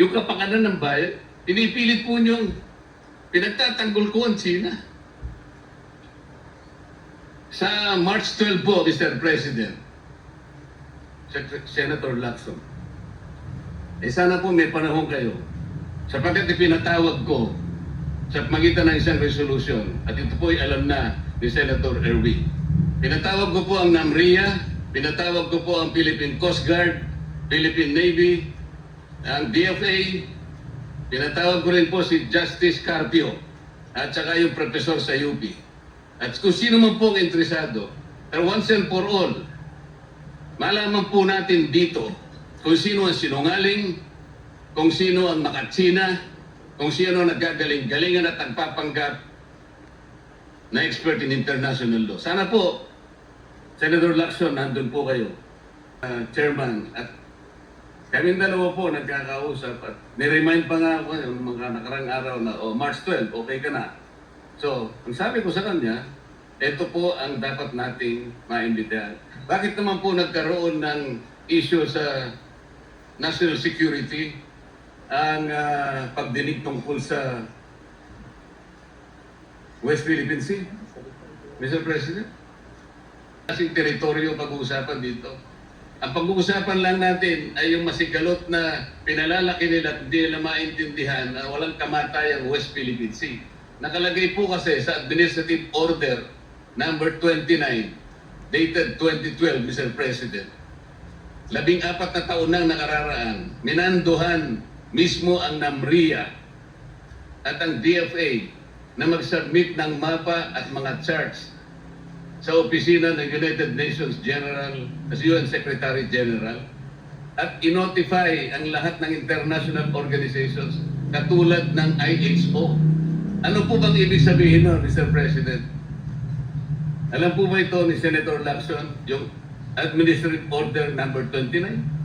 yung kapakanan ng bayan, pinipilit po niyong pinagtatanggol ko ang China. Sa March 12 po, Mr. President, Senator Lacson, sana po may panahon kayo sapagkat ipinatawag ko sa magitan ng isang resolution at ito po ay alam na ni Senator Erwin. Pinatawag ko po ang NAMRIA, pinatawag ko po ang Philippine Coast Guard, Philippine Navy, ang DFA, pinatawag ko rin po si Justice Carpio at saka yung professor sa UP. At kung sino man po ang interesado, pero once and for all, malaman po natin dito kung sino ang sinungaling, kung sino ang makatsina, kung sino ang nagagaling-galingan at nagpapanggap na expert in international law. Sana po, Senator Lacson, nandun po kayo, Chairman, at kaming dalawa po nagkakausap at niremind pa nga ako yung mga nakarang araw na, March 12, okay ka na. So, ang sabi ko sa kanya, ito po ang dapat nating maintindihan. Bakit naman po nagkaroon ng issue sa national security ang pagdinig tungkol sa West Philippine Sea? Mr. President? Kasing teritoryo pag-uusapan dito. Ang pag-uusapan lang natin ay yung masigalot na pinalalaki nila at hindi nila maintindihan na walang kamatay ang West Philippine Sea. Nakalagay po kasi sa Administrative Order number 29, dated 2012, Mr. President. 14 na taon nang nakararaan, minanduhan mismo ang NAMRIA at ang DFA na mag-submit ng mapa at mga charts sa opisina ng United Nations General as UN Secretary General at inotify ang lahat ng international organizations katulad ng IHO. Ano po bang ibig sabihin nun, Mr. President? Alam po ba ito ni Senator Lacson, yung Administrative Order number 29?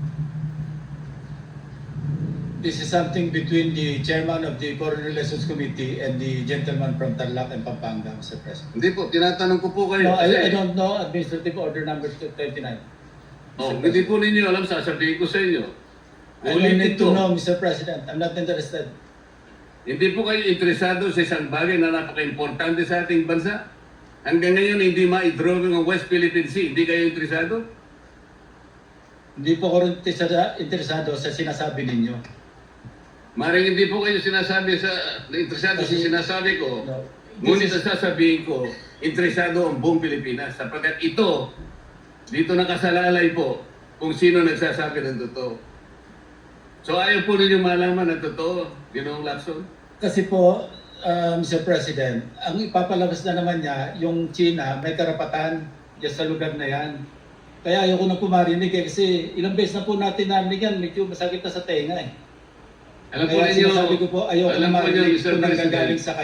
This is something between the chairman of the Foreign Relations Committee and the gentleman from Tarlac and Pampanga, Mr. President. Hindi po, tinatanong ko po kayo. No, I don't know Administrative Order number 29. Hindi po ninyo alam, sasabihin ko sa inyo. I don't need to know, Mr. President. I'm not interested. Hindi po kayo interesado sa isang bagay na napaka-importante sa ating bansa? Hanggang ngayon, hindi ma-drawing ang West Philippine Sea. Hindi kayo interesado? Hindi po ako interesado sa sinasabi ninyo. Maring hindi po kayo interesado sa sinasabi ko. No. Ngunit ang sasabihin ko, interesado ang buong Pilipinas. Sapagkat ito, dito nakasalalay po kung sino nagsasabi ng totoo. So ayaw po ninyo malaman na totoo, Ginoong Lacson? Kasi po, Mr. President, ang ipapalabas na naman niya, yung China, may karapatan dyan sa lugar na yan. Kaya ayaw ko na pumarinig kasi ilang beses na po natin narinig yan, medyo masakit na sa tenga eh. Alam po Kaya ninyo, sinasabi ko po, ayaw ko na marinig Mr. kung President, nanggagaling sa kanya.